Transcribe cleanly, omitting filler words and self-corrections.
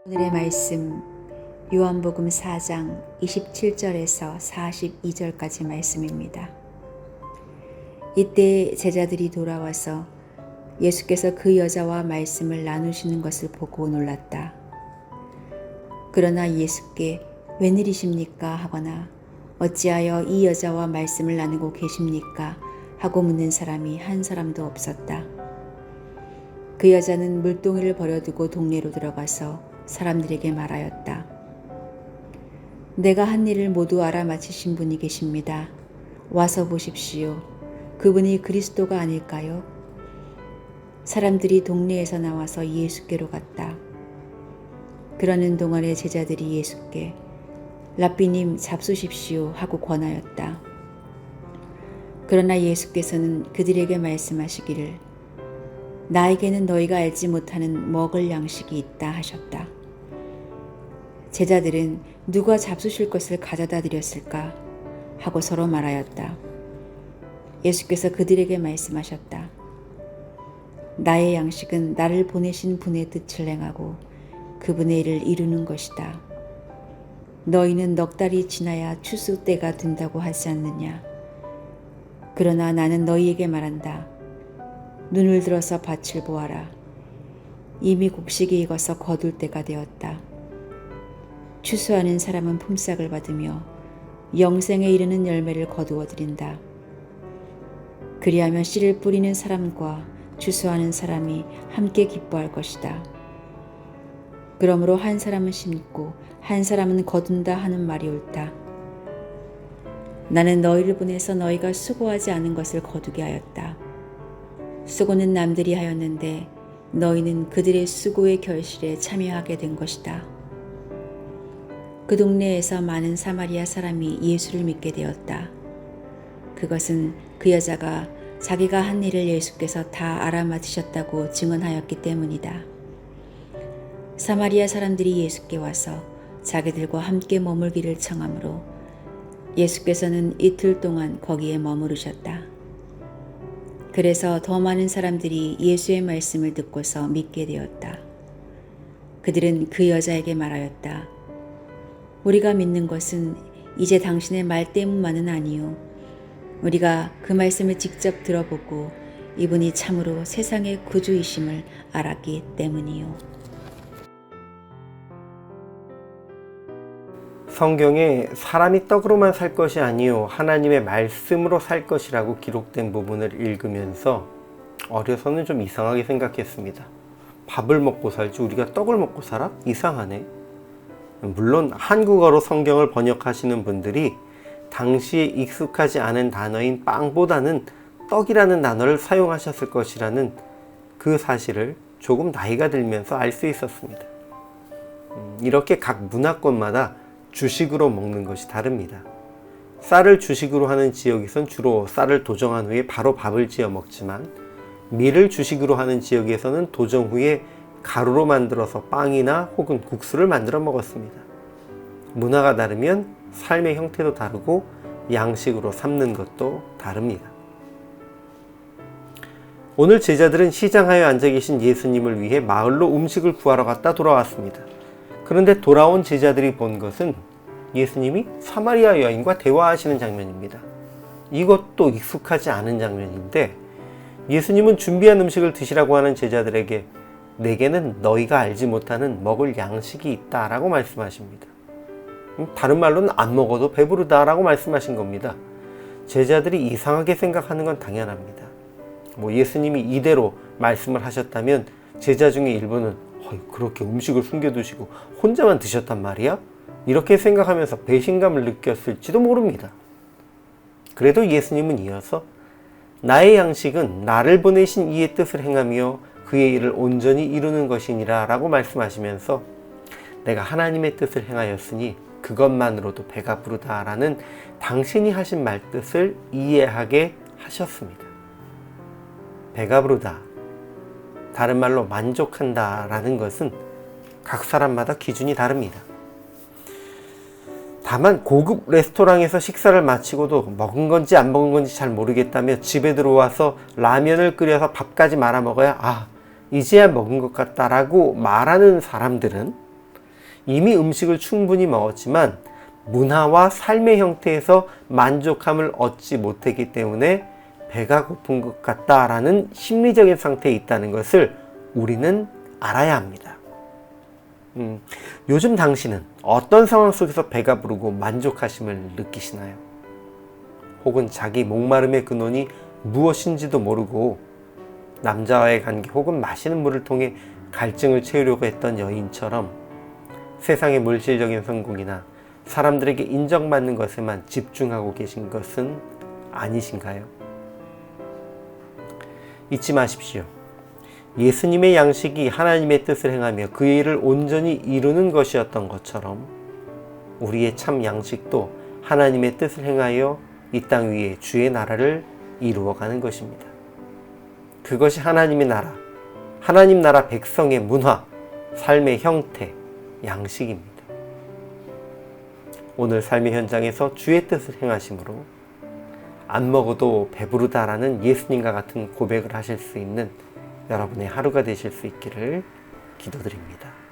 오늘의 말씀 요한복음 4장 27절에서 42절까지 말씀입니다. 이때 제자들이 돌아와서 예수께서 그 여자와 말씀을 나누시는 것을 보고 놀랐다. 그러나 예수께 웬일이십니까 하거나 어찌하여 이 여자와 말씀을 나누고 계십니까 하고 묻는 사람이 한 사람도 없었다. 그 여자는 물동이를 버려두고 동네로 들어가서 사람들에게 말하였다. 내가 한 일을 모두 알아맞히신 분이 계십니다. 와서 보십시오. 그분이 그리스도가 아닐까요? 사람들이 동네에서 나와서 예수께로 갔다. 그러는 동안에 제자들이 예수께 랍비님 잡수십시오 하고 권하였다. 그러나 예수께서는 그들에게 말씀하시기를 나에게는 너희가 알지 못하는 먹을 양식이 있다 하셨다. 제자들은 누가 잡수실 것을 가져다 드렸을까 하고 서로 말하였다. 예수께서 그들에게 말씀하셨다. 나의 양식은 나를 보내신 분의 뜻을 행하고 그분의 일을 이루는 것이다. 너희는 넉 달이 지나야 추수 때가 된다고 하지 않느냐. 그러나 나는 너희에게 말한다. 눈을 들어서 밭을 보아라. 이미 곡식이 익어서 거둘 때가 되었다. 추수하는 사람은 품삯을 받으며 영생에 이르는 열매를 거두어 드린다. 그리하면 씨를 뿌리는 사람과 추수하는 사람이 함께 기뻐할 것이다. 그러므로 한 사람은 심고 한 사람은 거둔다 하는 말이 옳다. 나는 너희를 보내서 너희가 수고하지 않은 것을 거두게 하였다. 수고는 남들이 하였는데 너희는 그들의 수고의 결실에 참여하게 된 것이다. 그 동네에서 많은 사마리아 사람이 예수를 믿게 되었다. 그것은 그 여자가 자기가 한 일을 예수께서 다 알아맞히셨다고 증언하였기 때문이다. 사마리아 사람들이 예수께 와서 자기들과 함께 머물기를 청하므로 예수께서는 이틀 동안 거기에 머무르셨다. 그래서 더 많은 사람들이 예수의 말씀을 듣고서 믿게 되었다. 그들은 그 여자에게 말하였다. 우리가 믿는 것은 이제 당신의 말 때문만은 아니요. 우리가 그 말씀을 직접 들어보고 이분이 참으로 세상의 구주이심을 알았기 때문이요. 성경에 사람이 떡으로만 살 것이 아니요 하나님의 말씀으로 살 것이라고 기록된 부분을 읽으면서 어려서는 좀 이상하게 생각했습니다. 밥을 먹고 살지 우리가 떡을 먹고 살아? 이상하네. 물론 한국어로 성경을 번역하시는 분들이 당시에 익숙하지 않은 단어인 빵보다는 떡이라는 단어를 사용하셨을 것이라는 그 사실을 조금 나이가 들면서 알 수 있었습니다. 이렇게 각 문화권마다 주식으로 먹는 것이 다릅니다. 쌀을 주식으로 하는 지역에선 주로 쌀을 도정한 후에 바로 밥을 지어 먹지만 밀을 주식으로 하는 지역에서는 도정 후에 가루로 만들어서 빵이나 혹은 국수를 만들어 먹었습니다. 문화가 다르면 삶의 형태도 다르고 양식으로 삼는 것도 다릅니다. 오늘 제자들은 시장하에 앉아 계신 예수님을 위해 마을로 음식을 구하러 갔다 돌아왔습니다. 그런데 돌아온 제자들이 본 것은 예수님이 사마리아 여인과 대화하시는 장면입니다. 이것도 익숙하지 않은 장면인데 예수님은 준비한 음식을 드시라고 하는 제자들에게 내게는 너희가 알지 못하는 먹을 양식이 있다 라고 말씀하십니다. 다른 말로는 안 먹어도 배부르다 라고 말씀하신 겁니다. 제자들이 이상하게 생각하는 건 당연합니다. 예수님이 이대로 말씀을 하셨다면 제자 중에 일부는 그렇게 음식을 숨겨두시고 혼자만 드셨단 말이야? 이렇게 생각하면서 배신감을 느꼈을지도 모릅니다. 그래도 예수님은 이어서 나의 양식은 나를 보내신 이의 뜻을 행하며 그의 일을 온전히 이루는 것이니라 라고 말씀하시면서 내가 하나님의 뜻을 행하였으니 그것만으로도 배가 부르다 라는 당신이 하신 말뜻을 이해하게 하셨습니다. 배가 부르다, 다른 말로 만족한다 라는 것은 각 사람마다 기준이 다릅니다. 다만 고급 레스토랑에서 식사를 마치고도 먹은 건지 안 먹은 건지 잘 모르겠다며 집에 들어와서 라면을 끓여서 밥까지 말아 먹어야 이제야 먹은 것 같다라고 말하는 사람들은 이미 음식을 충분히 먹었지만 문화와 삶의 형태에서 만족함을 얻지 못했기 때문에 배가 고픈 것 같다라는 심리적인 상태에 있다는 것을 우리는 알아야 합니다. 요즘 당신은 어떤 상황 속에서 배가 부르고 만족하심을 느끼시나요? 혹은 자기 목마름의 근원이 무엇인지도 모르고 남자와의 관계 혹은 마시는 물을 통해 갈증을 채우려고 했던 여인처럼 세상의 물질적인 성공이나 사람들에게 인정받는 것에만 집중하고 계신 것은 아니신가요? 잊지 마십시오. 예수님의 양식이 하나님의 뜻을 행하며 그 일을 온전히 이루는 것이었던 것처럼 우리의 참 양식도 하나님의 뜻을 행하여 이 땅 위에 주의 나라를 이루어가는 것입니다. 그것이 하나님의 나라, 하나님 나라 백성의 문화, 삶의 형태, 양식입니다. 오늘 삶의 현장에서 주의 뜻을 행하심으로 안 먹어도 배부르다라는 예수님과 같은 고백을 하실 수 있는 여러분의 하루가 되실 수 있기를 기도드립니다.